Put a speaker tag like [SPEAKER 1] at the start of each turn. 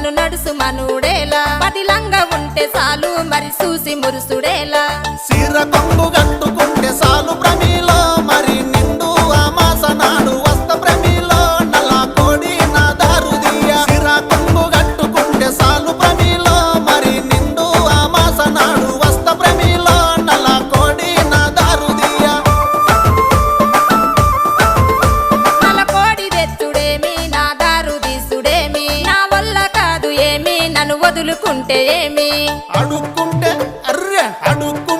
[SPEAKER 1] నన్ను నడుసు మనుడేలా పదిలంగా ఉంటే చాలు మరి చూసి మురుసుడేలా
[SPEAKER 2] సిర కొంగు కట్టుకుంటే సాలు ప్రమిలో మరి నిండు అమాస నాడు వస్త ప్రమిలో నల్ల కోడి నా దారుదియ సిర కొంగు కట్టుకుంటే సాలు ప్రమిలో మరి నిండు అమాస నాడు వస్త ప్రమిలో నల్ల కోడి నా దారుదియ
[SPEAKER 1] నల్ల కోడి తెచ్చుడేమి నా దారు తీసుడేమి నా వల్ల కాదు ఏమి నన్ను వదులుకుంటే ఏమి
[SPEAKER 2] అడుక్కుంటే అర్రె అడుక్కుంటే